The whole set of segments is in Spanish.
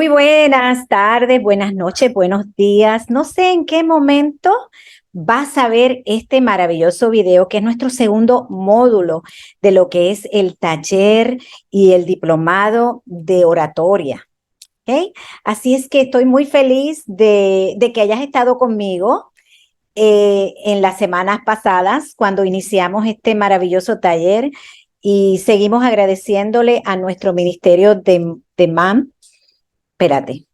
Muy buenas tardes, buenas noches, buenos días. No sé en qué momento vas a ver este maravilloso video que es nuestro segundo módulo de lo que es el taller y el diplomado de oratoria. ¿Ok? Así es que estoy muy feliz de que hayas estado conmigo en las semanas pasadas cuando iniciamos este maravilloso taller y seguimos agradeciéndole a nuestro Ministerio de MAM. Espérate.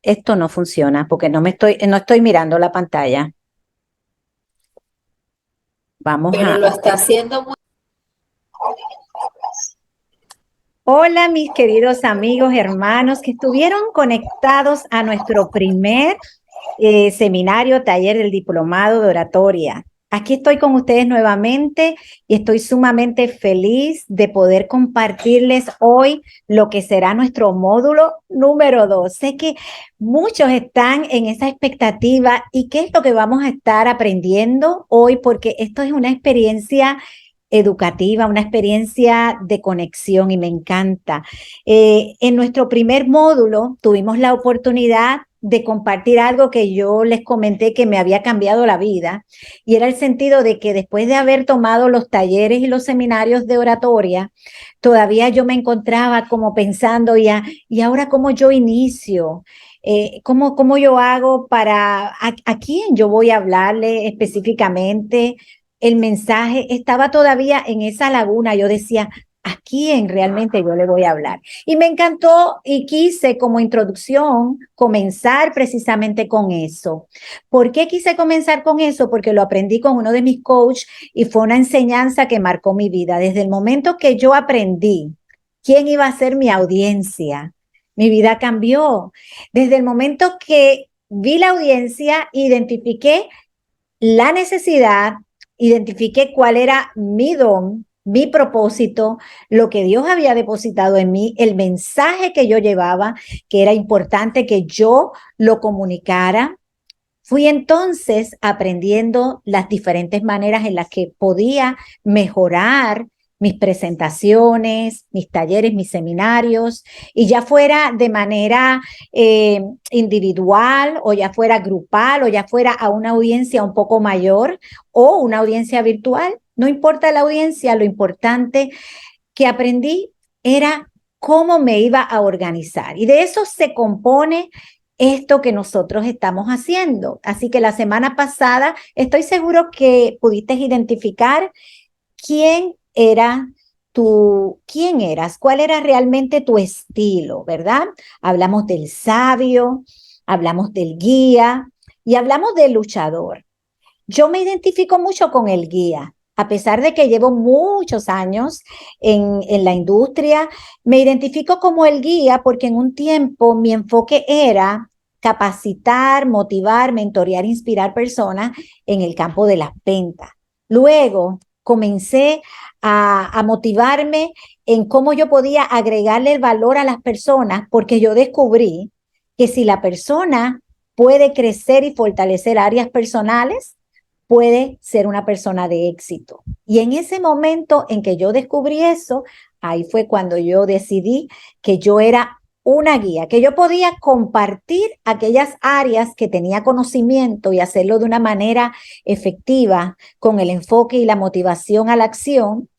Esto no funciona porque no estoy mirando la pantalla. Vamos Pero a... lo está haciendo muy Hola, mis queridos amigos, hermanos que estuvieron conectados a nuestro primer seminario, taller del diplomado de oratoria. Aquí estoy con ustedes nuevamente y estoy sumamente feliz de poder compartirles hoy lo que será nuestro módulo número 2. Sé que muchos están en esa expectativa y qué es lo que vamos a estar aprendiendo hoy, porque esto es una experiencia educativa, una experiencia de conexión y me encanta. En nuestro primer módulo tuvimos la oportunidad de compartir algo que yo les comenté que me había cambiado la vida y era el sentido de que después de haber tomado los talleres y los seminarios de oratoria, todavía yo me encontraba como pensando y ahora cómo yo inicio. ¿Cómo yo hago a quién yo voy a hablarle específicamente? El mensaje estaba todavía en esa laguna. Yo decía, ¿a quién realmente yo le voy a hablar? Y me encantó y quise como introducción comenzar precisamente con eso. ¿Por qué quise comenzar con eso? Porque lo aprendí con uno de mis coaches y fue una enseñanza que marcó mi vida. Desde el momento que yo aprendí quién iba a ser mi audiencia, mi vida cambió. Desde el momento que vi la audiencia, identifiqué la necesidad, identifiqué cuál era mi don, mi propósito, lo que Dios había depositado en mí, el mensaje que yo llevaba, que era importante que yo lo comunicara. Fui entonces aprendiendo las diferentes maneras en las que podía mejorar mis presentaciones, mis talleres, mis seminarios, y ya fuera de manera individual o ya fuera grupal o ya fuera a una audiencia un poco mayor o una audiencia virtual. No importa la audiencia, lo importante que aprendí era cómo me iba a organizar. Y de eso se compone esto que nosotros estamos haciendo. Así que la semana pasada estoy seguro que pudiste identificar quién era quién eras, cuál era realmente tu estilo, ¿verdad? Hablamos del sabio, hablamos del guía y hablamos del luchador. Yo me identifico mucho con el guía. A pesar de que llevo muchos años en la industria, me identifico como el guía porque en un tiempo mi enfoque era capacitar, motivar, mentorear, inspirar personas en el campo de las ventas. Luego comencé a motivarme en cómo yo podía agregarle el valor a las personas porque yo descubrí que si la persona puede crecer y fortalecer áreas personales, puede ser una persona de éxito. Y en ese momento en que yo descubrí eso, ahí fue cuando yo decidí que yo era una guía, que yo podía compartir aquellas áreas que tenía conocimiento y hacerlo de una manera efectiva, con el enfoque y la motivación a la acción,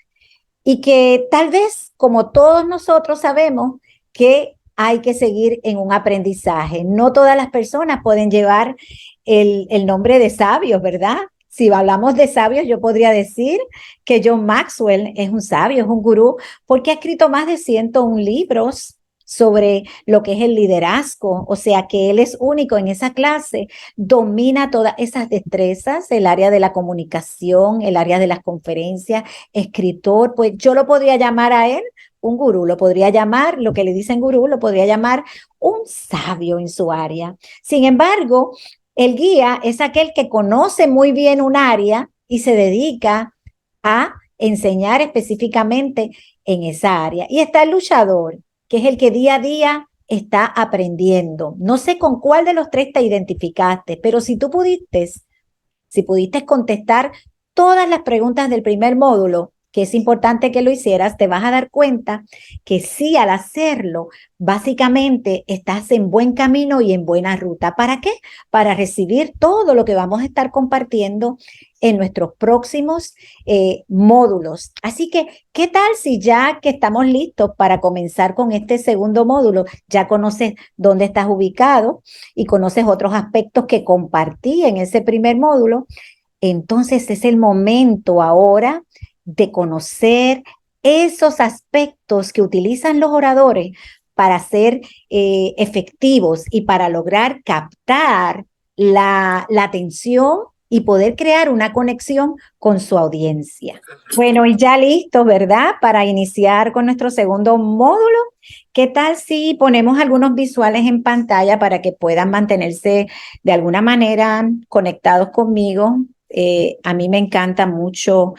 y que tal vez, como todos nosotros sabemos, que hay que seguir en un aprendizaje. No todas las personas pueden llevar el nombre de sabios, ¿verdad? Si hablamos de sabios, yo podría decir que John Maxwell es un sabio, es un gurú, porque ha escrito más de 101 libros sobre lo que es el liderazgo, o sea que él es único en esa clase, domina todas esas destrezas, el área de la comunicación, el área de las conferencias, escritor, pues yo lo podría llamar a él un gurú, lo podría llamar, lo que le dicen gurú, lo podría llamar un sabio en su área. Sin embargo, el guía es aquel que conoce muy bien un área y se dedica a enseñar específicamente en esa área. Y está el luchador, que es el que día a día está aprendiendo. No sé con cuál de los tres te identificaste, pero si pudiste contestar todas las preguntas del primer módulo, que es importante que lo hicieras, te vas a dar cuenta que sí, al hacerlo, básicamente estás en buen camino y en buena ruta. ¿Para qué? Para recibir todo lo que vamos a estar compartiendo en nuestros próximos módulos. Así que, ¿qué tal si ya que estamos listos para comenzar con este segundo módulo, ya conoces dónde estás ubicado y conoces otros aspectos que compartí en ese primer módulo? Entonces es el momento ahora de conocer esos aspectos que utilizan los oradores para ser efectivos y para lograr captar la atención y poder crear una conexión con su audiencia. Bueno, y ya listos, ¿verdad? Para iniciar con nuestro segundo módulo. ¿Qué tal si ponemos algunos visuales en pantalla para que puedan mantenerse de alguna manera conectados conmigo? A mí me encanta mucho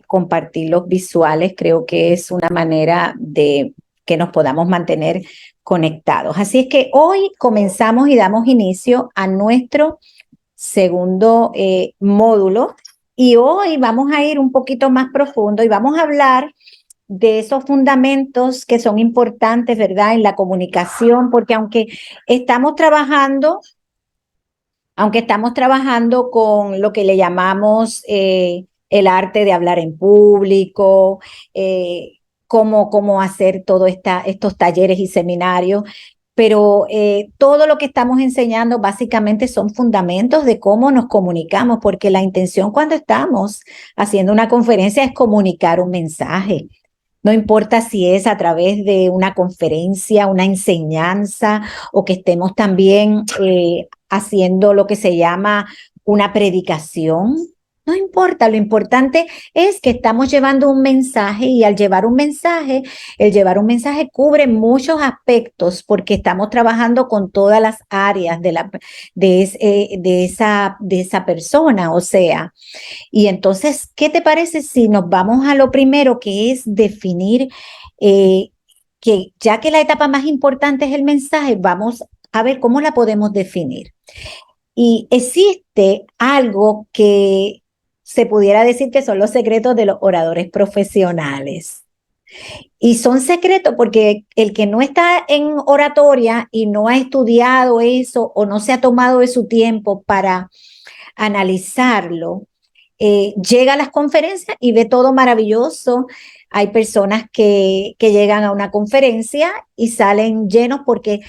compartir los visuales, creo que es una manera de que nos podamos mantener conectados. Así es que hoy comenzamos y damos inicio a nuestro segundo módulo y hoy vamos a ir un poquito más profundo y vamos a hablar de esos fundamentos que son importantes, ¿verdad? En la comunicación, porque aunque estamos trabajando con lo que le llamamos el arte de hablar en público, cómo hacer todos estos talleres y seminarios, pero todo lo que estamos enseñando básicamente son fundamentos de cómo nos comunicamos, porque la intención cuando estamos haciendo una conferencia es comunicar un mensaje. No importa si es a través de una conferencia, una enseñanza o que estemos también haciendo lo que se llama una predicación. No importa, lo importante es que estamos llevando un mensaje y al llevar un mensaje, el llevar un mensaje cubre muchos aspectos porque estamos trabajando con todas las áreas de esa persona, o sea, y entonces, ¿qué te parece si nos vamos a lo primero, que es definir que ya que la etapa más importante es el mensaje, vamos a ver cómo la podemos definir? Y existe algo que se pudiera decir que son los secretos de los oradores profesionales. Y son secretos porque el que no está en oratoria y no ha estudiado eso o no se ha tomado de su tiempo para analizarlo, llega a las conferencias y ve todo maravilloso. Hay personas que llegan a una conferencia y salen llenos porque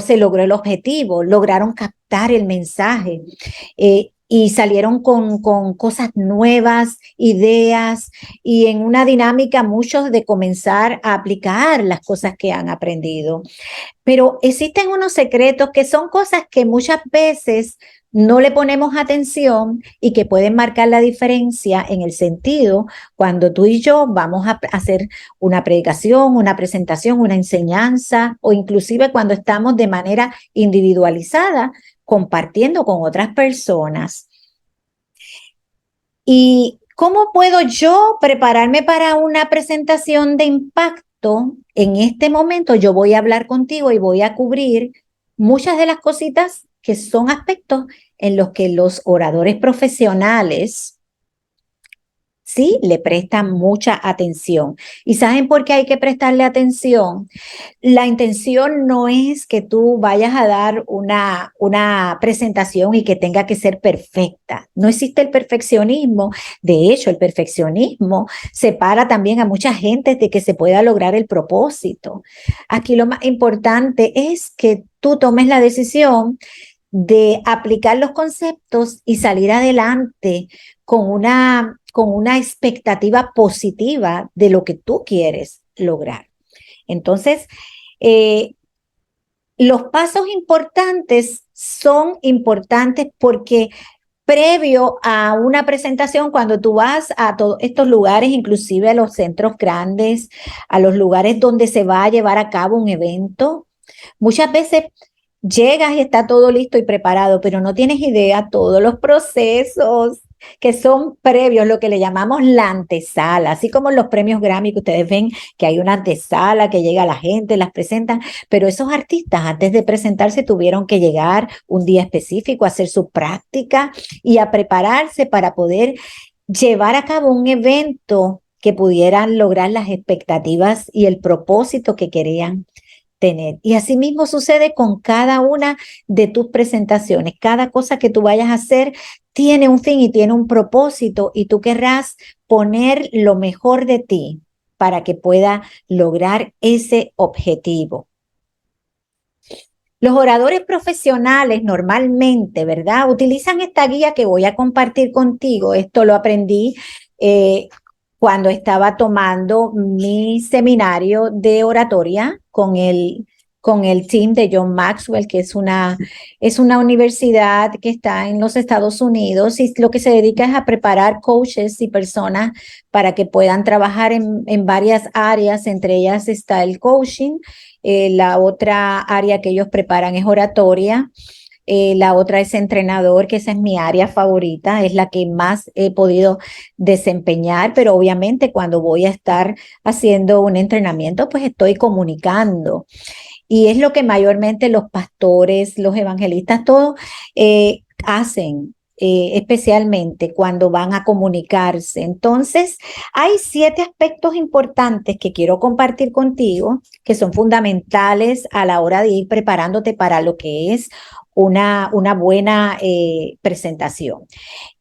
se logró el objetivo, lograron captar el mensaje y salieron con cosas nuevas, ideas y en una dinámica muchos de comenzar a aplicar las cosas que han aprendido. Pero existen unos secretos que son cosas que muchas veces no le ponemos atención y que pueden marcar la diferencia en el sentido cuando tú y yo vamos a hacer una predicación, una presentación, una enseñanza o inclusive cuando estamos de manera individualizada compartiendo con otras personas. ¿Y cómo puedo yo prepararme para una presentación de impacto? En este momento yo voy a hablar contigo y voy a cubrir muchas de las cositas que son aspectos en los que los oradores profesionales sí le prestan mucha atención. ¿Y saben por qué hay que prestarle atención? La intención no es que tú vayas a dar una presentación y que tenga que ser perfecta. No existe el perfeccionismo. De hecho, el perfeccionismo separa también a mucha gente de que se pueda lograr el propósito. Aquí lo más importante es que tú tomes la decisión de aplicar los conceptos y salir adelante con una expectativa positiva de lo que tú quieres lograr. Entonces, los pasos importantes son importantes porque previo a una presentación, cuando tú vas a todos estos lugares, inclusive a los centros grandes, a los lugares donde se va a llevar a cabo un evento, muchas veces llegas y está todo listo y preparado, pero no tienes idea todos los procesos que son previos, lo que le llamamos la antesala, así como en los premios Grammy que ustedes ven que hay una antesala que llega la gente, las presentan, pero esos artistas antes de presentarse tuvieron que llegar un día específico a hacer su práctica y a prepararse para poder llevar a cabo un evento que pudieran lograr las expectativas y el propósito que querían tener. Y así mismo sucede con cada una de tus presentaciones. Cada cosa que tú vayas a hacer tiene un fin y tiene un propósito, y tú querrás poner lo mejor de ti para que pueda lograr ese objetivo. Los oradores profesionales normalmente, ¿verdad? Utilizan esta guía que voy a compartir contigo. Esto lo aprendí cuando estaba tomando mi seminario de oratoria con el team de John Maxwell, que es una universidad que está en los Estados Unidos, y lo que se dedica es a preparar coaches y personas para que puedan trabajar en varias áreas. Entre ellas está el coaching. La otra área que ellos preparan es oratoria. La otra es entrenador, que esa es mi área favorita, es la que más he podido desempeñar, pero obviamente cuando voy a estar haciendo un entrenamiento, pues estoy comunicando. Y es lo que mayormente los pastores, los evangelistas, todos hacen. Especialmente cuando van a comunicarse. Entonces, hay 7 aspectos importantes que quiero compartir contigo, que son fundamentales a la hora de ir preparándote para lo que es una buena presentación.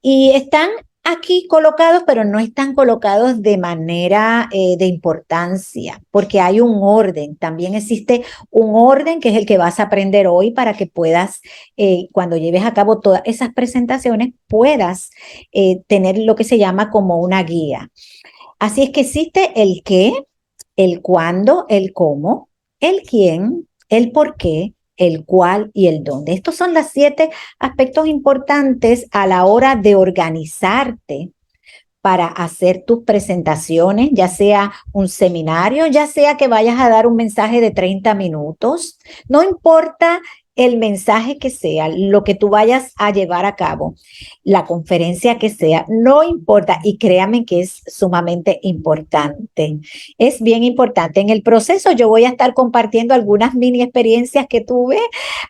Y están aquí colocados, pero no están colocados de manera de importancia, porque hay un orden. También existe un orden que es el que vas a aprender hoy para que puedas, cuando lleves a cabo todas esas presentaciones, puedas tener lo que se llama como una guía. Así es que existe el qué, el cuándo, el cómo, el quién, el por qué, el cuál y el dónde. Estos son los 7 aspectos importantes a la hora de organizarte para hacer tus presentaciones, ya sea un seminario, ya sea que vayas a dar un mensaje de 30 minutos, no importa el mensaje que sea, lo que tú vayas a llevar a cabo, la conferencia que sea, no importa, y créanme que es sumamente importante. Es bien importante. En el proceso yo voy a estar compartiendo algunas mini experiencias que tuve,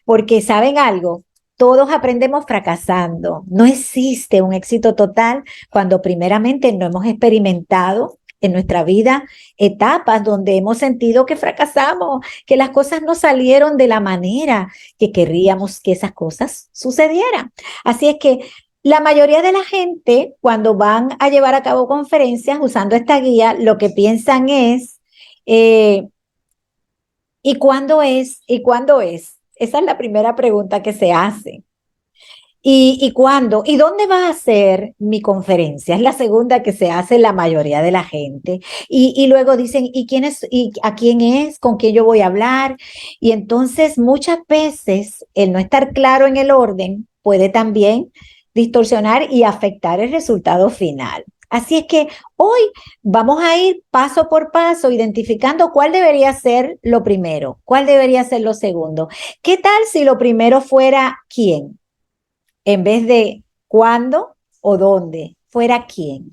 porque ¿saben algo? Todos aprendemos fracasando. No existe un éxito total cuando primeramente no hemos experimentado en nuestra vida etapas donde hemos sentido que fracasamos, que las cosas no salieron de la manera que querríamos que esas cosas sucedieran. Así es que la mayoría de la gente, cuando van a llevar a cabo conferencias usando esta guía, lo que piensan es, ¿y cuándo es? ¿Y cuándo es? Esa es la primera pregunta que se hace. ¿Y cuándo? ¿Y dónde va a ser mi conferencia? Es la segunda que se hace la mayoría de la gente. Y luego dicen, ¿y quién es? ¿Y a quién es? ¿Con quién yo voy a hablar? Y entonces muchas veces el no estar claro en el orden puede también distorsionar y afectar el resultado final. Así es que hoy vamos a ir paso por paso identificando cuál debería ser lo primero, cuál debería ser lo segundo. ¿Qué tal si lo primero fuera quién? En vez de cuándo o dónde, fuera quién.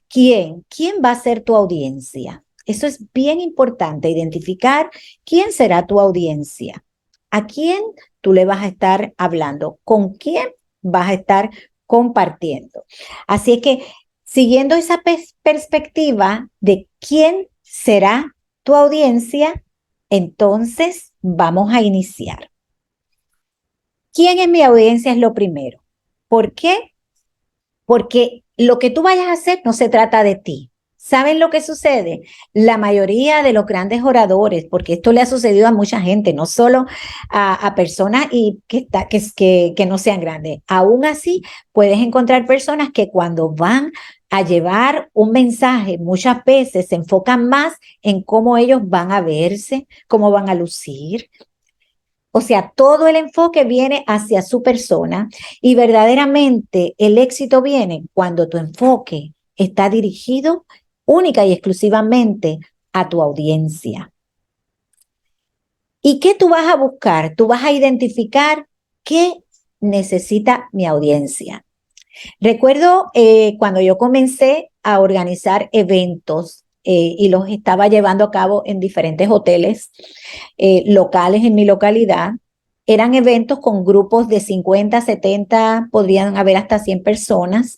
¿Quién? ¿Quién va a ser tu audiencia? Eso es bien importante, identificar quién será tu audiencia, a quién tú le vas a estar hablando, con quién vas a estar compartiendo. Así es que, siguiendo esa perspectiva de quién será tu audiencia, entonces vamos a iniciar. ¿Quién es mi audiencia? Es lo primero. ¿Por qué? Porque lo que tú vayas a hacer no se trata de ti. ¿Saben lo que sucede? La mayoría de los grandes oradores, porque esto le ha sucedido a mucha gente, no solo a personas que no sean grandes. Aún así, puedes encontrar personas que cuando van a llevar un mensaje, muchas veces se enfocan más en cómo ellos van a verse, cómo van a lucir. O sea, todo el enfoque viene hacia su persona, y verdaderamente el éxito viene cuando tu enfoque está dirigido única y exclusivamente a tu audiencia. ¿Y qué tú vas a buscar? Tú vas a identificar qué necesita mi audiencia. Recuerdo cuando yo comencé a organizar eventos y los estaba llevando a cabo en diferentes hoteles locales en mi localidad. Eran eventos con grupos de 50, 70, podrían haber hasta 100 personas,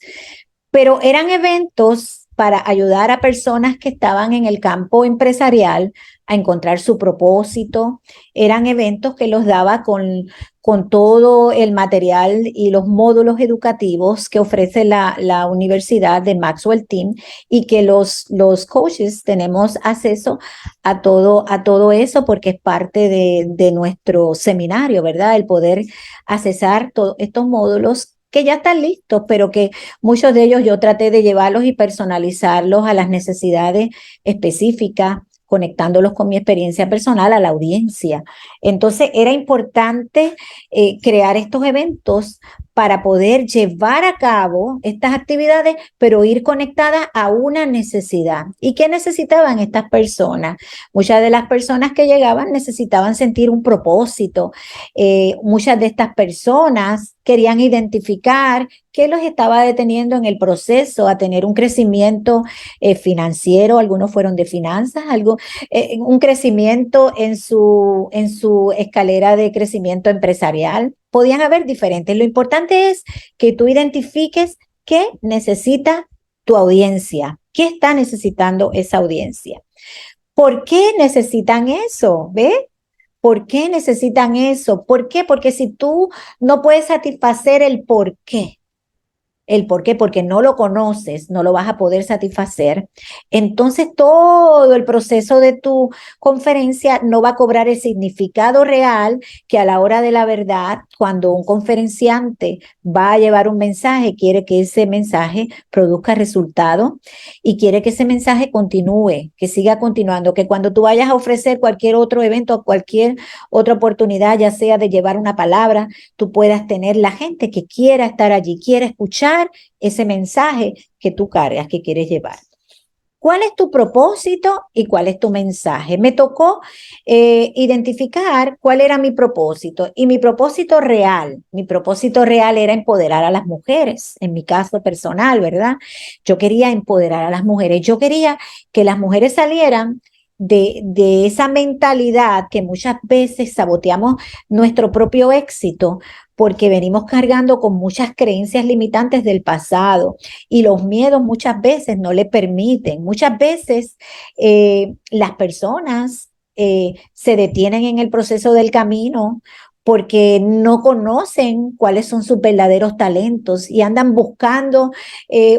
pero eran eventos para ayudar a personas que estaban en el campo empresarial a encontrar su propósito. Eran eventos que los daba con todo el material y los módulos educativos que ofrece la Universidad de Maxwell Team, y que los coaches tenemos acceso a todo eso porque es parte de nuestro seminario, ¿verdad? El poder accesar todos estos módulos que ya están listos, pero que muchos de ellos yo traté de llevarlos y personalizarlos a las necesidades específicas, conectándolos con mi experiencia personal a la audiencia. Entonces era importante crear estos eventos para poder llevar a cabo estas actividades, pero ir conectadas a una necesidad. ¿Y qué necesitaban estas personas? Muchas de las personas que llegaban necesitaban sentir un propósito. Muchas de estas personas querían identificar qué los estaba deteniendo en el proceso a tener un crecimiento financiero. Algunos fueron de finanzas, un crecimiento en su escalera de crecimiento empresarial. Podían haber diferentes. Lo importante es que tú identifiques qué necesita tu audiencia, qué está necesitando esa audiencia. ¿Por qué necesitan eso? ¿Ve? ¿Por qué necesitan eso? ¿Por qué? Porque si tú no puedes satisfacer el por qué, porque no lo conoces, no lo vas a poder satisfacer, entonces todo el proceso de tu conferencia no va a cobrar el significado real que a la hora de la verdad, cuando un conferenciante va a llevar un mensaje, quiere que ese mensaje produzca resultado y quiere que ese mensaje continúe, que siga continuando, que cuando tú vayas a ofrecer cualquier otro evento o cualquier otra oportunidad, ya sea de llevar una palabra, tú puedas tener la gente que quiera estar allí, quiera escuchar ese mensaje que tú cargas, que quieres llevar. ¿Cuál es tu propósito y cuál es tu mensaje? Me tocó identificar cuál era mi propósito, y mi propósito real era empoderar a las mujeres, en mi caso personal, ¿verdad? Yo quería empoderar a las mujeres, yo quería que las mujeres salieran de esa mentalidad que muchas veces saboteamos nuestro propio éxito porque venimos cargando con muchas creencias limitantes del pasado y los miedos muchas veces no le permiten. Muchas veces las personas se detienen en el proceso del camino porque no conocen cuáles son sus verdaderos talentos y andan buscando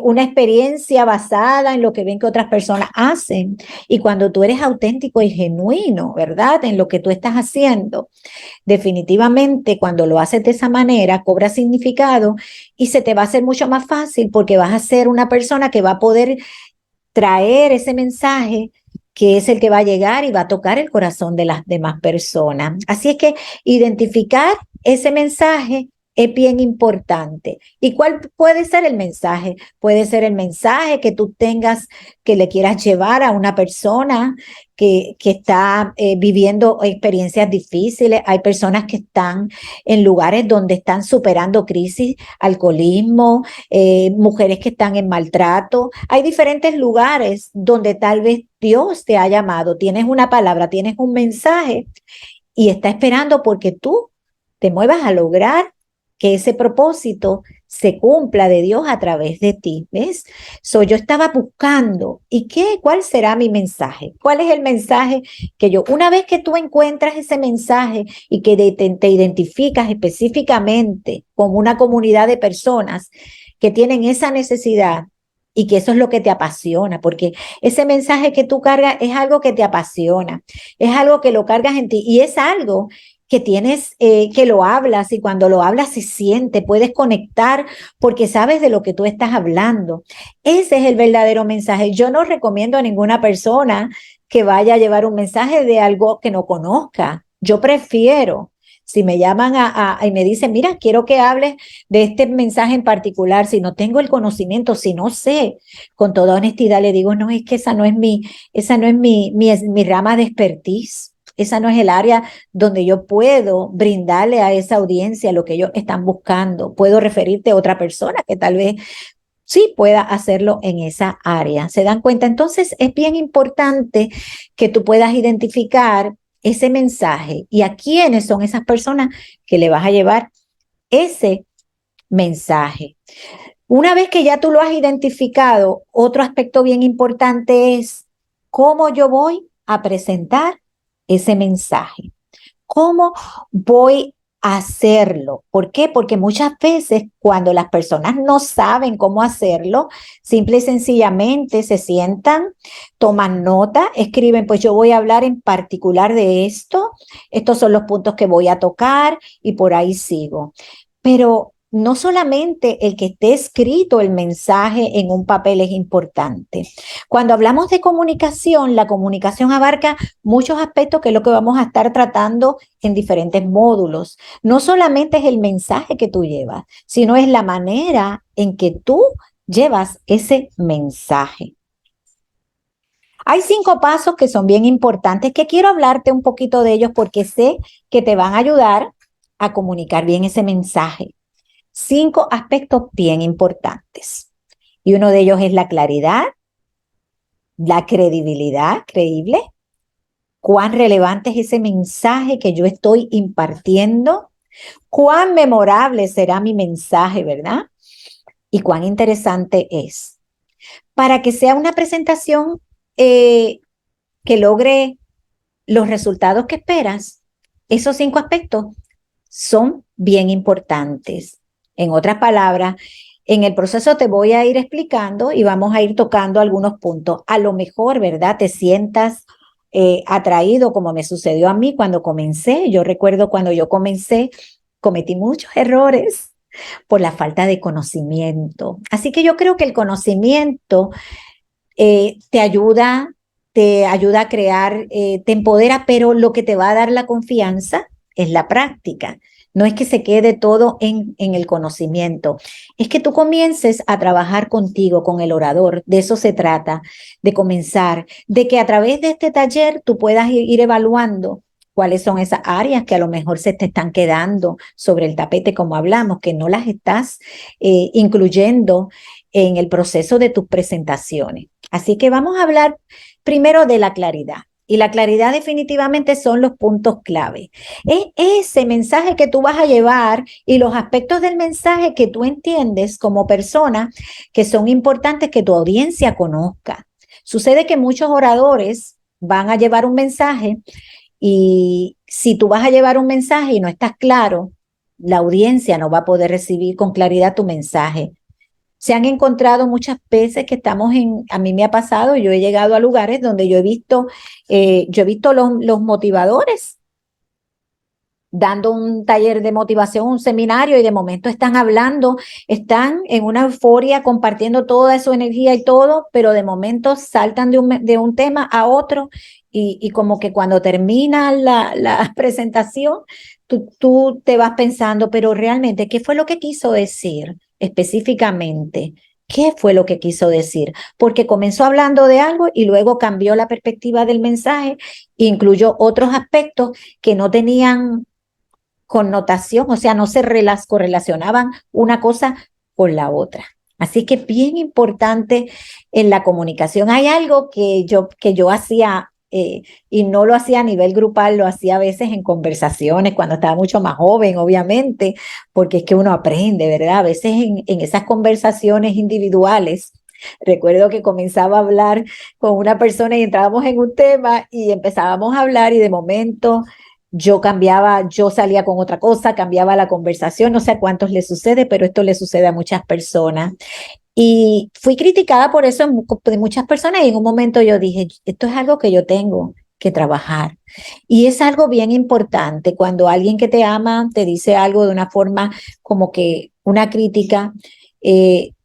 una experiencia basada en lo que ven que otras personas hacen. Y cuando tú eres auténtico y genuino, ¿verdad? En lo que tú estás haciendo, definitivamente cuando lo haces de esa manera, cobra significado y se te va a hacer mucho más fácil porque vas a ser una persona que va a poder traer ese mensaje que es el que va a llegar y va a tocar el corazón de las demás personas. Así es que identificar ese mensaje es bien importante. ¿Y cuál puede ser el mensaje? Puede ser el mensaje que tú tengas, que le quieras llevar a una persona que está viviendo experiencias difíciles. Hay personas que están en lugares donde están superando crisis, alcoholismo, mujeres que están en maltrato. Hay diferentes lugares donde tal vez Dios te ha llamado. Tienes una palabra, tienes un mensaje y está esperando porque tú te muevas a lograr que ese propósito se cumpla de Dios a través de ti, ¿ves? Yo estaba buscando, ¿y qué? ¿Cuál será mi mensaje? ¿Cuál es el mensaje que yo, una vez que tú encuentras ese mensaje y que te identificas específicamente con una comunidad de personas que tienen esa necesidad y que eso es lo que te apasiona, porque ese mensaje que tú cargas es algo que te apasiona, es algo que lo cargas en ti y es algo que tienes, que lo hablas y cuando lo hablas se siente, puedes conectar porque sabes de lo que tú estás hablando. Ese es el verdadero mensaje. Yo no recomiendo a ninguna persona que vaya a llevar un mensaje de algo que no conozca. Yo prefiero, si me llaman y me dicen, mira, quiero que hables de este mensaje en particular, si no tengo el conocimiento, si no sé, con toda honestidad le digo, no, es que esa no es mi rama de expertise. Esa no es el área donde yo puedo brindarle a esa audiencia lo que ellos están buscando. Puedo referirte a otra persona que tal vez sí pueda hacerlo en esa área. ¿Se dan cuenta? Entonces es bien importante que tú puedas identificar ese mensaje y a quiénes son esas personas que le vas a llevar ese mensaje. Una vez que ya tú lo has identificado, otro aspecto bien importante es cómo yo voy a presentar ese mensaje. ¿Cómo voy a hacerlo? ¿Por qué? Porque muchas veces cuando las personas no saben cómo hacerlo, simple y sencillamente se sientan, toman nota, escriben, pues yo voy a hablar en particular de esto, estos son los puntos que voy a tocar y por ahí sigo. Pero no solamente el que esté escrito el mensaje en un papel es importante. Cuando hablamos de comunicación, la comunicación abarca muchos aspectos que es lo que vamos a estar tratando en diferentes módulos. No solamente es el mensaje que tú llevas, sino es la manera en que tú llevas ese mensaje. Hay 5 pasos que son bien importantes, que quiero hablarte un poquito de ellos porque sé que te van a ayudar a comunicar bien ese mensaje. 5 aspectos bien importantes. Y uno de ellos es la claridad, la credibilidad, creíble, cuán relevante es ese mensaje que yo estoy impartiendo, cuán memorable será mi mensaje, ¿verdad? Y cuán interesante es. Para que sea una presentación que logre los resultados que esperas, esos 5 aspectos son bien importantes. En otras palabras, en el proceso te voy a ir explicando y vamos a ir tocando algunos puntos. A lo mejor, ¿verdad? Te sientas atraído como me sucedió a mí cuando comencé. Yo recuerdo cuando yo comencé, cometí muchos errores por la falta de conocimiento. Así que yo creo que el conocimiento te ayuda a crear, te empodera, pero lo que te va a dar la confianza es la práctica. No es que se quede todo en el conocimiento, es que tú comiences a trabajar contigo, con el orador. De eso se trata, de comenzar, de que a través de este taller tú puedas ir evaluando cuáles son esas áreas que a lo mejor se te están quedando sobre el tapete, como hablamos, que no las estás incluyendo en el proceso de tus presentaciones. Así que vamos a hablar primero de la claridad. Y la claridad definitivamente son los puntos clave. Es ese mensaje que tú vas a llevar y los aspectos del mensaje que tú entiendes como persona que son importantes que tu audiencia conozca. Sucede que muchos oradores van a llevar un mensaje y si tú vas a llevar un mensaje y no estás claro, la audiencia no va a poder recibir con claridad tu mensaje. Se han encontrado muchas veces que a mí me ha pasado, yo he llegado a lugares donde yo he visto los motivadores dando un taller de motivación, un seminario, y de momento están hablando, están en una euforia, compartiendo toda su energía y todo, pero de momento saltan de un tema a otro y como que cuando termina la presentación, tú te vas pensando, pero realmente, ¿qué fue lo que quiso decir específicamente? ¿Qué fue lo que quiso decir? Porque comenzó hablando de algo y luego cambió la perspectiva del mensaje, incluyó otros aspectos que no tenían connotación, o sea, no se correlacionaban una cosa con la otra. Así que bien importante en la comunicación. Hay algo que yo hacía y no lo hacía a nivel grupal, lo hacía a veces en conversaciones cuando estaba mucho más joven, obviamente, porque es que uno aprende, ¿verdad? A veces en esas conversaciones individuales. Recuerdo que comenzaba a hablar con una persona y entrábamos en un tema y empezábamos a hablar y de momento yo cambiaba, yo salía con otra cosa, cambiaba la conversación, no sé a cuántos les sucede, pero esto le sucede a muchas personas. Y fui criticada por eso de muchas personas y en un momento yo dije, esto es algo que yo tengo que trabajar. Y es algo bien importante cuando alguien que te ama te dice algo de una forma como que una crítica.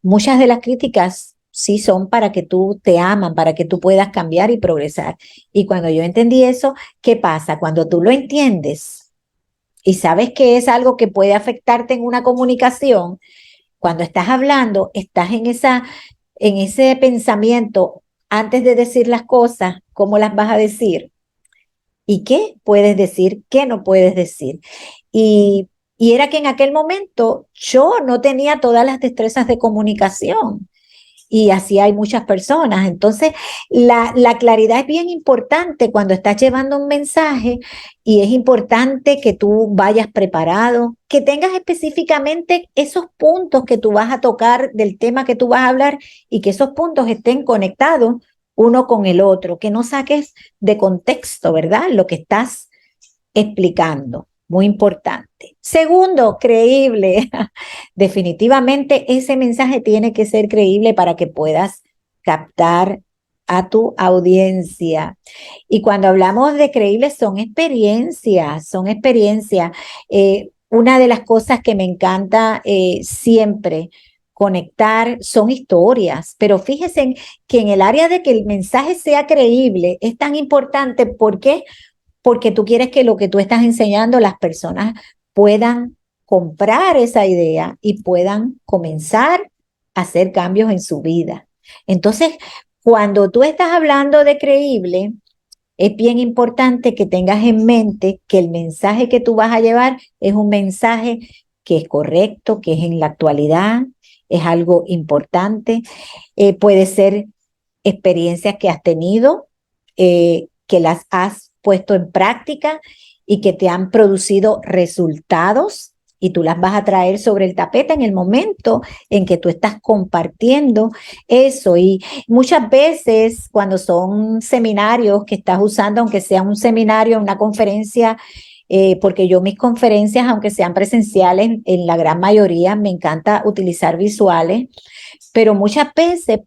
Muchas de las críticas sí son para que tú te aman, para que tú puedas cambiar y progresar. Y cuando yo entendí eso, ¿qué pasa? Cuando tú lo entiendes y sabes que es algo que puede afectarte en una comunicación, cuando estás hablando, estás en ese pensamiento antes de decir las cosas, cómo las vas a decir y qué puedes decir, qué no puedes decir. Y era que en aquel momento yo no tenía todas las destrezas de comunicación. y así hay muchas personas. Entonces, la claridad es bien importante cuando estás llevando un mensaje y es importante que tú vayas preparado, que tengas específicamente esos puntos que tú vas a tocar del tema que tú vas a hablar y que esos puntos estén conectados uno con el otro, que no saques de contexto, ¿verdad? Lo que estás explicando. Muy importante. Segundo, creíble. Definitivamente ese mensaje tiene que ser creíble para que puedas captar a tu audiencia. Y cuando hablamos de creíbles son experiencias, son experiencias. Una de las cosas que me encanta siempre conectar son historias, pero fíjense que en el área de que el mensaje sea creíble es tan importante porque tú quieres que lo que tú estás enseñando las personas puedan comprar esa idea y puedan comenzar a hacer cambios en su vida. Entonces, cuando tú estás hablando de creíble, es bien importante que tengas en mente que el mensaje que tú vas a llevar es un mensaje que es correcto, que es en la actualidad, es algo importante, puede ser experiencias que has tenido, que las has puesto en práctica y que te han producido resultados y tú las vas a traer sobre el tapete en el momento en que tú estás compartiendo eso. Y muchas veces cuando son seminarios que estás usando, aunque sea un seminario, una conferencia, porque yo mis conferencias, aunque sean presenciales, en la gran mayoría me encanta utilizar visuales, pero muchas veces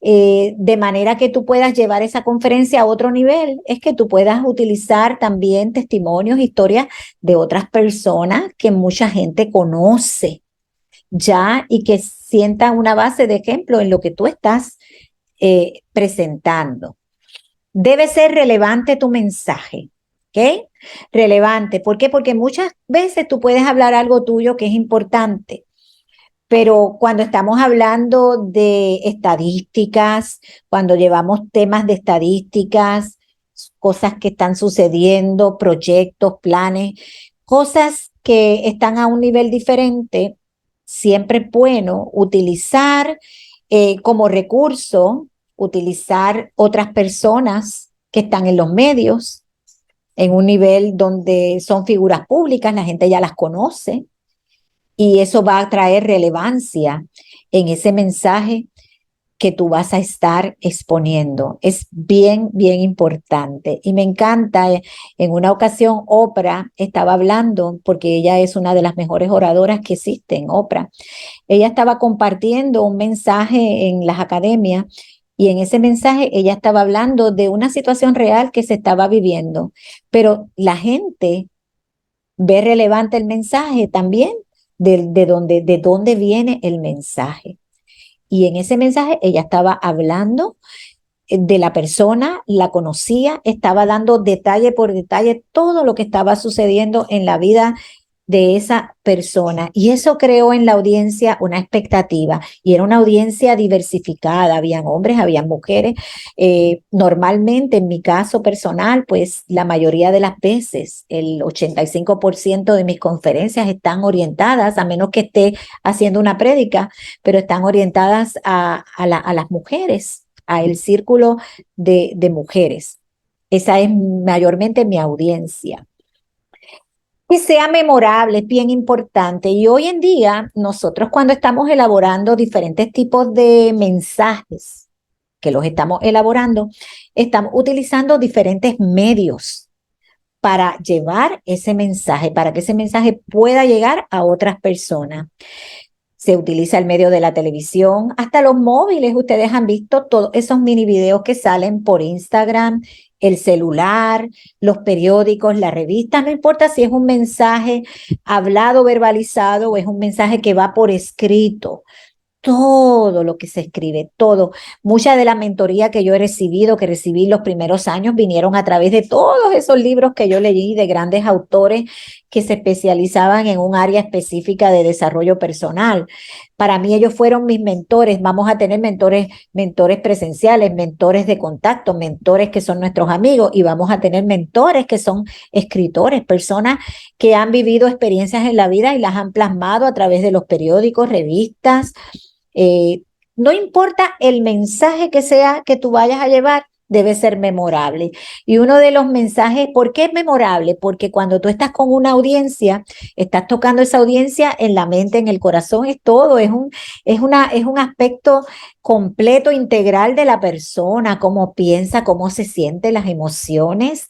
de manera que tú puedas llevar esa conferencia a otro nivel, es que tú puedas utilizar también testimonios, historias de otras personas que mucha gente conoce ya y que sientan una base de ejemplo en lo que tú estás presentando. Debe ser relevante tu mensaje, ¿ok? Relevante. ¿Por qué? Porque muchas veces tú puedes hablar algo tuyo que es importante, pero cuando estamos hablando de estadísticas, cuando llevamos temas de estadísticas, cosas que están sucediendo, proyectos, planes, cosas que están a un nivel diferente, siempre es bueno utilizar como recurso, utilizar otras personas que están en los medios, en un nivel donde son figuras públicas, la gente ya las conoce y eso va a traer relevancia en ese mensaje que tú vas a estar exponiendo. Es bien, bien importante. Y me encanta, en una ocasión Oprah estaba hablando, porque ella es una de las mejores oradoras que existen, Oprah. Ella estaba compartiendo un mensaje en las academias y en ese mensaje ella estaba hablando de una situación real que se estaba viviendo, pero la gente ve relevante el mensaje también de dónde viene el mensaje. Y en ese mensaje ella estaba hablando de la persona, la conocía, estaba dando detalle por detalle todo lo que estaba sucediendo en la vida de esa persona. Y eso creó en la audiencia una expectativa. Y era una audiencia diversificada. Habían hombres, habían mujeres. Normalmente, en mi caso personal, pues la mayoría de las veces, el 85% de mis conferencias están orientadas, a menos que esté haciendo una prédica, pero están orientadas a las mujeres, a el círculo de mujeres. Esa es mayormente mi audiencia. Que sea memorable es bien importante. Y hoy en día, nosotros cuando estamos elaborando diferentes tipos de mensajes, que los estamos elaborando, estamos utilizando diferentes medios para llevar ese mensaje, para que ese mensaje pueda llegar a otras personas. Se utiliza el medio de la televisión, hasta los móviles. Ustedes han visto todos esos mini videos que salen por Instagram, el celular, los periódicos, las revistas. No importa si es un mensaje hablado, verbalizado o es un mensaje que va por escrito. Todo lo que se escribe, todo. Mucha de la mentoría que yo he recibido, que recibí los primeros años, vinieron a través de todos esos libros que yo leí de grandes autores que se especializaban en un área específica de desarrollo personal. Para mí ellos fueron mis mentores. Vamos a tener mentores presenciales, mentores de contacto, mentores que son nuestros amigos y vamos a tener mentores que son escritores, personas que han vivido experiencias en la vida y las han plasmado a través de los periódicos, revistas, no importa el mensaje que sea que tú vayas a llevar, debe ser memorable. Y uno de los mensajes, ¿por qué es memorable? Porque cuando tú estás con una audiencia, estás tocando esa audiencia en la mente, en el corazón, es todo, es un aspecto completo, integral de la persona, cómo piensa, cómo se siente, las emociones,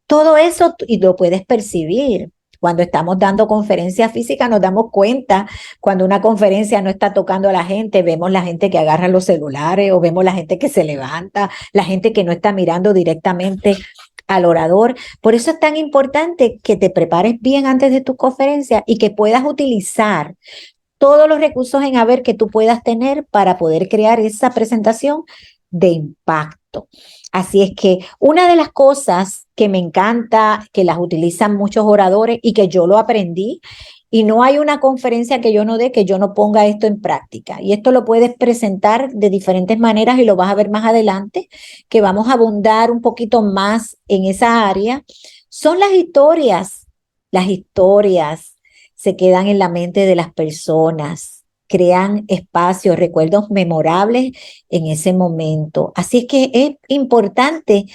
todo eso y lo puedes percibir. Cuando estamos dando conferencias físicas nos damos cuenta cuando una conferencia no está tocando a la gente, vemos la gente que agarra los celulares o vemos la gente que se levanta, la gente que no está mirando directamente al orador. Por eso es tan importante que te prepares bien antes de tu conferencia y que puedas utilizar todos los recursos en haber que tú puedas tener para poder crear esa presentación de impacto. Así es que una de las cosas que me encanta, que las utilizan muchos oradores y que yo lo aprendí, y no hay una conferencia que yo no dé que yo no ponga esto en práctica. Y esto lo puedes presentar de diferentes maneras y lo vas a ver más adelante, que vamos a abundar un poquito más en esa área. Son las historias. Las historias se quedan en la mente de las personas, crean espacios, recuerdos memorables en ese momento. Así es que es importante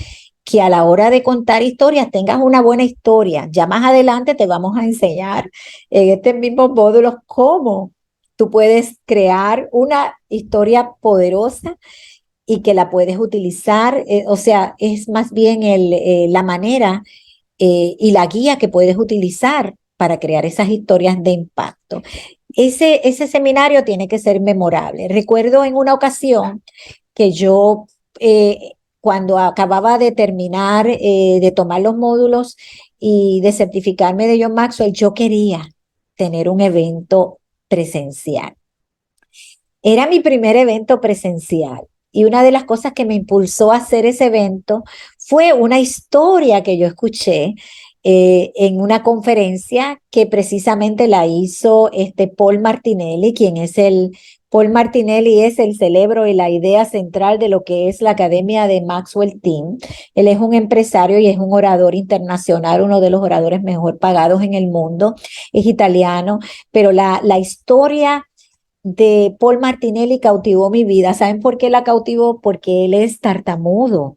que a la hora de contar historias tengas una buena historia. Ya más adelante te vamos a enseñar en este mismo módulo cómo tú puedes crear una historia poderosa y que la puedes utilizar. O sea, es más bien la manera y la guía que puedes utilizar para crear esas historias de impacto. Ese seminario tiene que ser memorable. Recuerdo en una ocasión que yo, cuando acababa de terminar de tomar los módulos y de certificarme de John Maxwell, yo quería tener un evento presencial. Era mi primer evento presencial y una de las cosas que me impulsó a hacer ese evento fue una historia que yo escuché en una conferencia que precisamente la hizo Paul Martinelli, Paul Martinelli es el cerebro y la idea central de lo que es la Academia de Maxwell Team. Él es un empresario y es un orador internacional, uno de los oradores mejor pagados en el mundo, es italiano, pero la historia de Paul Martinelli cautivó mi vida. ¿Saben por qué la cautivó? Porque él es tartamudo,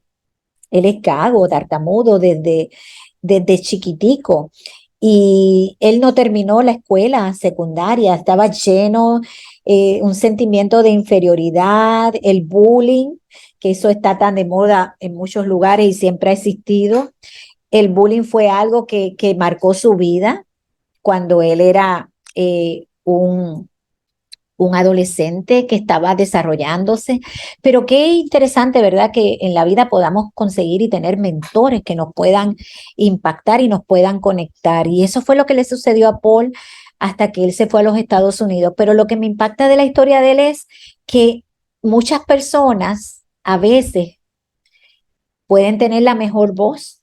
él es gago, tartamudo desde chiquitico. Y él no terminó la escuela secundaria, estaba lleno un sentimiento de inferioridad, el bullying, que eso está tan de moda en muchos lugares y siempre ha existido. El bullying fue algo que marcó su vida cuando él era un adolescente que estaba desarrollándose, pero qué interesante, ¿verdad? Que en la vida podamos conseguir y tener mentores que nos puedan impactar y nos puedan conectar. Y eso fue lo que le sucedió a Paul hasta que él se fue a los Estados Unidos. Pero lo que me impacta de la historia de él es que muchas personas a veces pueden tener la mejor voz,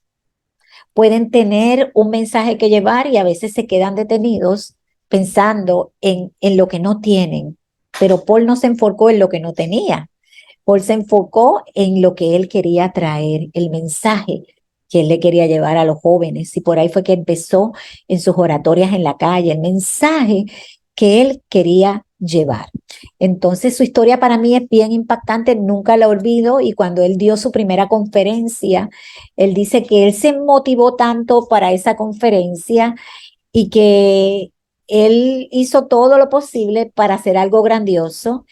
pueden tener un mensaje que llevar y a veces se quedan detenidos pensando en lo que no tienen. Pero Paul no se enfocó en lo que no tenía. Paul se enfocó en lo que él quería traer, el mensaje que él le quería llevar a los jóvenes. Y por ahí fue que empezó en sus oratorias en la calle, el mensaje que él quería llevar. Entonces su historia para mí es bien impactante, nunca la olvido. Y cuando él dio su primera conferencia, él dice que él se motivó tanto para esa conferencia y que él hizo todo lo posible para hacer algo grandioso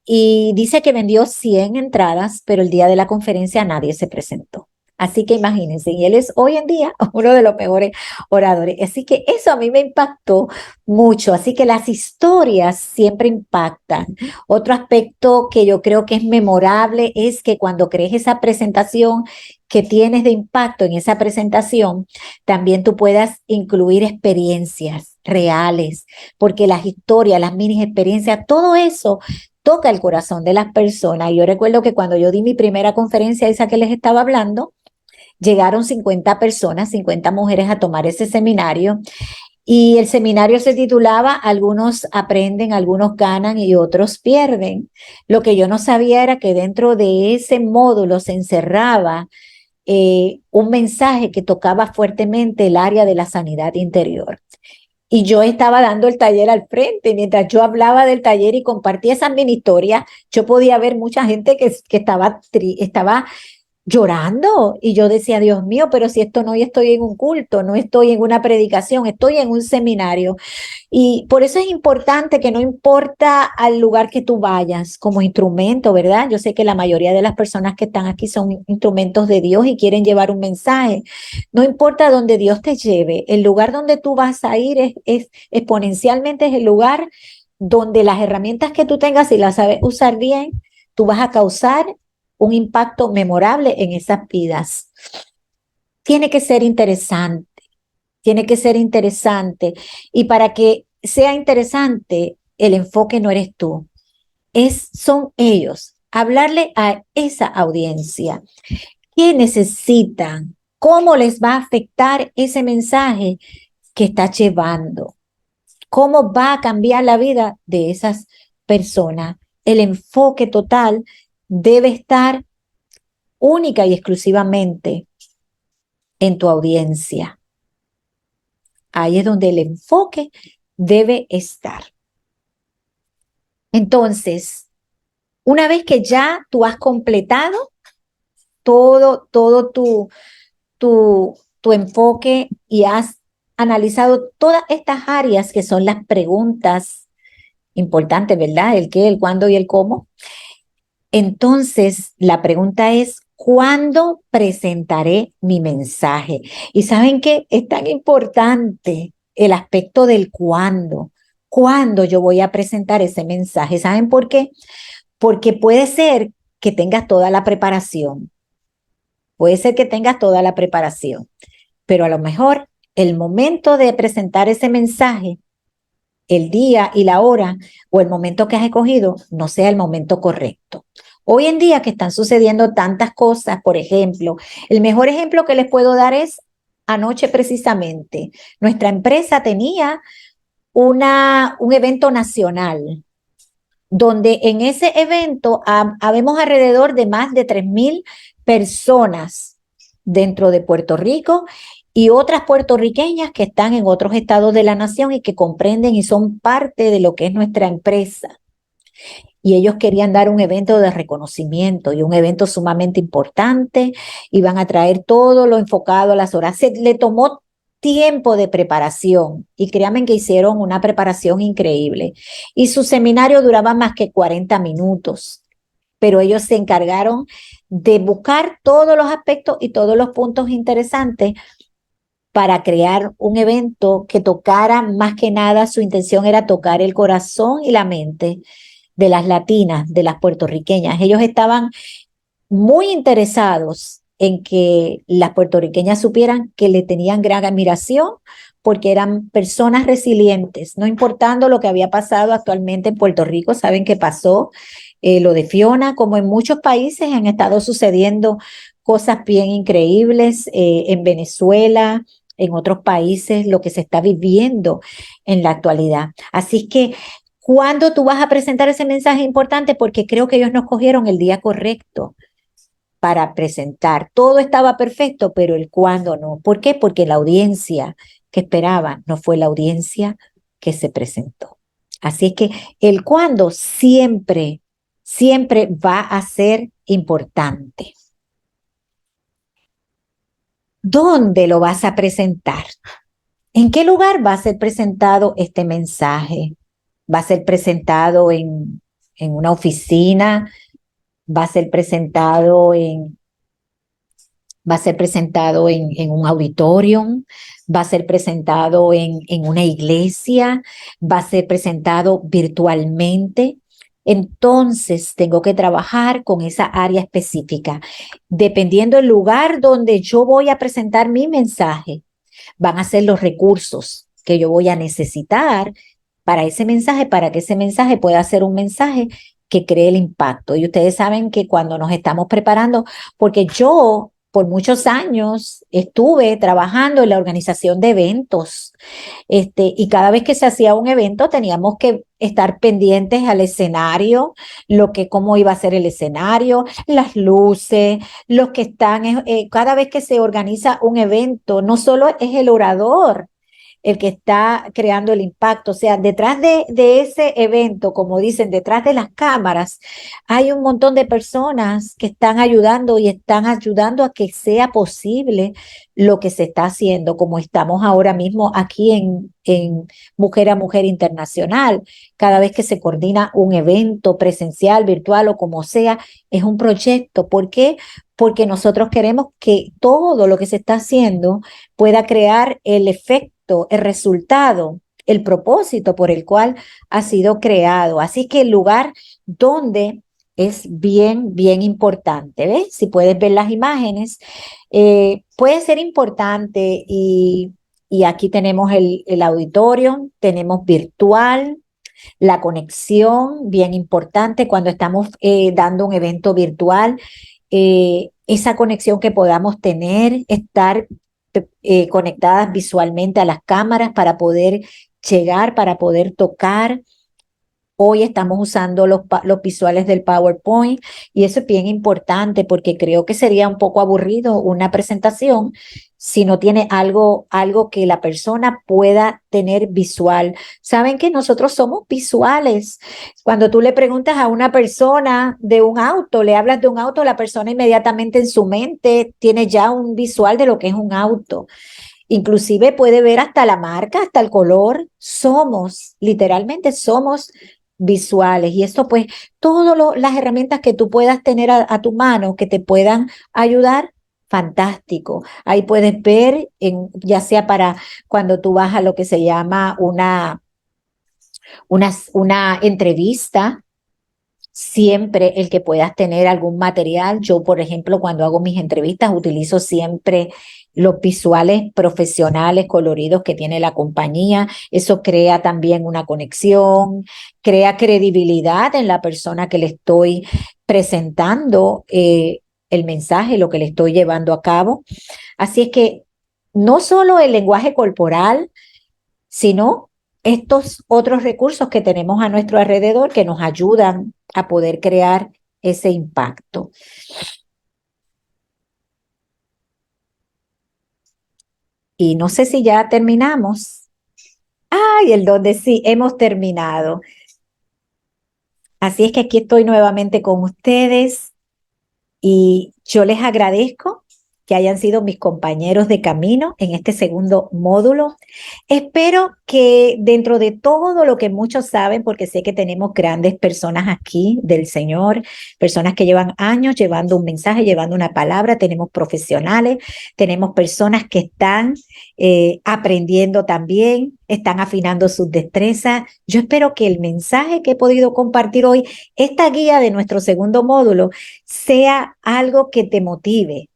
y dice que vendió 100 entradas, pero el día de la conferencia nadie se presentó. Así que imagínense, y él es hoy en día uno de los mejores oradores. Así que eso a mí me impactó mucho. Así que las historias siempre impactan. Otro aspecto que yo creo que es memorable es que cuando crees esa presentación que tienes de impacto en esa presentación, también tú puedas incluir experiencias reales, porque las historias, las mini experiencias, todo eso toca el corazón de las personas. Y yo recuerdo que cuando yo di mi primera conferencia, esa que les estaba hablando, llegaron 50 personas, 50 mujeres a tomar ese seminario y el seminario se titulaba Algunos aprenden, algunos ganan y otros pierden. Lo que yo no sabía era que dentro de ese módulo se encerraba un mensaje que tocaba fuertemente el área de la sanidad interior. Y yo estaba dando el taller al frente. Mientras yo hablaba del taller y compartía esas mini historias, yo podía ver mucha gente que estaba llorando. Y yo decía, Dios mío, pero si esto no, yo estoy en un culto, no estoy en una predicación, estoy en un seminario. Y por eso es importante que no importa al lugar que tú vayas como instrumento, ¿verdad? Yo sé que la mayoría de las personas que están aquí son instrumentos de Dios y quieren llevar un mensaje. No importa dónde Dios te lleve, el lugar donde tú vas a ir es exponencialmente es el lugar donde las herramientas que tú tengas, si las sabes usar bien, tú vas a causar un impacto memorable en esas vidas. Tiene que ser interesante, tiene que ser interesante. Y para que sea interesante, el enfoque no eres tú, son ellos. Hablarle a esa audiencia. ¿Qué necesitan? ¿Cómo les va a afectar ese mensaje que está llevando? ¿Cómo va a cambiar la vida de esas personas? El enfoque total debe estar única y exclusivamente en tu audiencia. Ahí es donde el enfoque debe estar. Entonces, una vez que ya tú has completado todo tu enfoque y has analizado todas estas áreas que son las preguntas importantes, ¿verdad? El qué, el cuándo y el cómo. Entonces, la pregunta es, ¿cuándo presentaré mi mensaje? Y ¿saben qué? Es tan importante el aspecto del cuándo. ¿Cuándo yo voy a presentar ese mensaje? ¿Saben por qué? Porque puede ser que tengas toda la preparación. Puede ser que tengas toda la preparación, pero a lo mejor el momento de presentar ese mensaje, el día y la hora o el momento que has escogido no sea el momento correcto. Hoy en día que están sucediendo tantas cosas, por ejemplo, el mejor ejemplo que les puedo dar es anoche precisamente. Nuestra empresa tenía un evento nacional, donde en ese evento habemos alrededor de más de 3,000 personas dentro de Puerto Rico y otras puertorriqueñas que están en otros estados de la nación y que comprenden y son parte de lo que es nuestra empresa. Y ellos querían dar un evento de reconocimiento y un evento sumamente importante. Iban a traer todo lo enfocado a las horas. Se le tomó tiempo de preparación y créanme que hicieron una preparación increíble. Y su seminario duraba más que 40 minutos, pero ellos se encargaron de buscar todos los aspectos y todos los puntos interesantes para crear un evento que tocara más que nada, su intención era tocar el corazón y la mente de las latinas, de las puertorriqueñas. Ellos estaban muy interesados en que las puertorriqueñas supieran que le tenían gran admiración porque eran personas resilientes, no importando lo que había pasado actualmente en Puerto Rico. Saben que pasó lo de Fiona, como en muchos países han estado sucediendo cosas bien increíbles, en Venezuela, en otros países, lo que se está viviendo en la actualidad. Así que ¿cuándo tú vas a presentar ese mensaje importante? Porque creo que ellos no cogieron el día correcto para presentar. Todo estaba perfecto, pero el cuándo no. ¿Por qué? Porque la audiencia que esperaban no fue la audiencia que se presentó. Así es que el cuándo siempre, siempre va a ser importante. ¿Dónde lo vas a presentar? ¿En qué lugar va a ser presentado este mensaje? ¿Va a ser presentado en una oficina? ¿Va a ser presentado en un auditorium? ¿Va a ser presentado en una iglesia? ¿Va a ser presentado virtualmente? Entonces tengo que trabajar con esa área específica. Dependiendo del lugar donde yo voy a presentar mi mensaje, van a ser los recursos que yo voy a necesitar para ese mensaje, para que ese mensaje pueda ser un mensaje que cree el impacto. Y ustedes saben que cuando nos estamos preparando, porque yo por muchos años estuve trabajando en la organización de eventos, y cada vez que se hacía un evento teníamos que estar pendientes al escenario, cómo iba a ser el escenario, las luces, los que están, cada vez que se organiza un evento, no solo es el orador, el que está creando el impacto. O sea, detrás de ese evento, como dicen, detrás de las cámaras, hay un montón de personas que están ayudando y están ayudando a que sea posible lo que se está haciendo, como estamos ahora mismo aquí en Mujer a Mujer Internacional. Cada vez que se coordina un evento presencial, virtual o como sea, es un proyecto. ¿Por qué? Porque nosotros queremos que todo lo que se está haciendo pueda crear el efecto, el resultado, el propósito por el cual ha sido creado. Así que el lugar donde es bien, bien importante, ¿ves? Si puedes ver las imágenes, puede ser importante y aquí tenemos el auditorio, tenemos virtual, la conexión, bien importante cuando estamos dando un evento virtual, esa conexión que podamos tener, estar conectadas visualmente a las cámaras para poder llegar, para poder tocar. Hoy estamos usando los visuales del PowerPoint y eso es bien importante porque creo que sería un poco aburrido una presentación si no tiene algo que la persona pueda tener visual. Saben que nosotros somos visuales. Cuando tú le preguntas a una persona de un auto, le hablas de un auto, la persona inmediatamente en su mente tiene ya un visual de lo que es un auto. Inclusive puede ver hasta la marca, hasta el color. Somos, literalmente somos visuales. Y esto pues, todas las herramientas que tú puedas tener a tu mano que te puedan ayudar, fantástico. Ahí puedes ver, ya sea para cuando tú vas a lo que se llama una entrevista, siempre el que puedas tener algún material. Yo, por ejemplo, cuando hago mis entrevistas, utilizo siempre los visuales profesionales coloridos que tiene la compañía. Eso crea también una conexión, crea credibilidad en la persona que le estoy presentando el mensaje, lo que le estoy llevando a cabo. Así es que no solo el lenguaje corporal, sino estos otros recursos que tenemos a nuestro alrededor que nos ayudan a poder crear ese impacto. Y no sé si ya terminamos. Ay, el donde sí, hemos terminado. Así es que aquí estoy nuevamente con ustedes y yo les agradezco que hayan sido mis compañeros de camino en este segundo módulo. Espero que dentro de todo lo que muchos saben, porque sé que tenemos grandes personas aquí del Señor, personas que llevan años llevando un mensaje, llevando una palabra, tenemos profesionales, tenemos personas que están aprendiendo también, están afinando sus destrezas. Yo espero que el mensaje que he podido compartir hoy, esta guía de nuestro segundo módulo, sea algo que te motive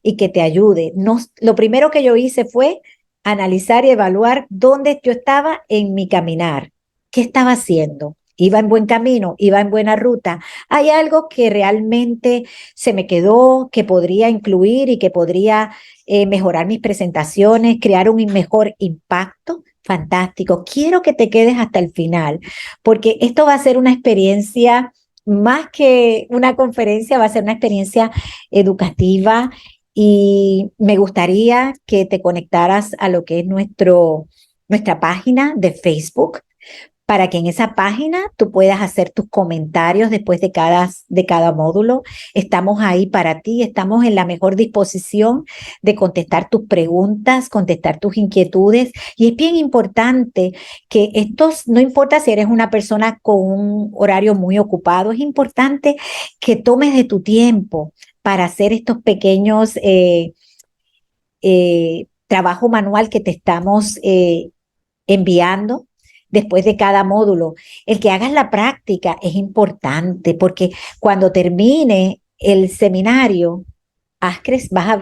y que te ayude. No, lo primero que yo hice fue analizar y evaluar dónde yo estaba en mi caminar, qué estaba haciendo. Iba en buen camino, iba en buena ruta. Hay algo que realmente se me quedó, que podría incluir y que podría mejorar mis presentaciones, crear un mejor impacto. Fantástico. Quiero que te quedes hasta el final, porque esto va a ser una experiencia más que una conferencia, va a ser una experiencia educativa y me gustaría que te conectaras a lo que es nuestra página de Facebook para que en esa página tú puedas hacer tus comentarios después de cada módulo. Estamos ahí para ti, estamos en la mejor disposición de contestar tus preguntas, contestar tus inquietudes. Y es bien importante que estos, no importa si eres una persona con un horario muy ocupado, es importante que tomes de tu tiempo para hacer estos pequeños trabajo manual que te estamos enviando después de cada módulo. El que hagas la práctica es importante porque cuando termine el seminario,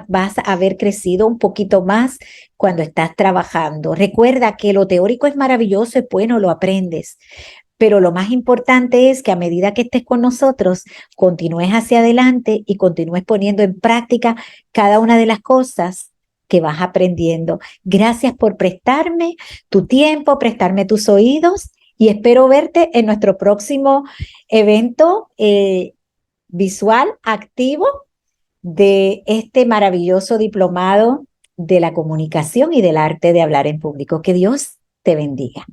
vas a haber crecido un poquito más cuando estás trabajando. Recuerda que lo teórico es maravilloso, es bueno, lo aprendes, pero lo más importante es que a medida que estés con nosotros, continúes hacia adelante y continúes poniendo en práctica cada una de las cosas que vas aprendiendo. Gracias por prestarme tu tiempo, prestarme tus oídos y espero verte en nuestro próximo evento visual activo de este maravilloso diplomado de la comunicación y del arte de hablar en público. Que Dios te bendiga.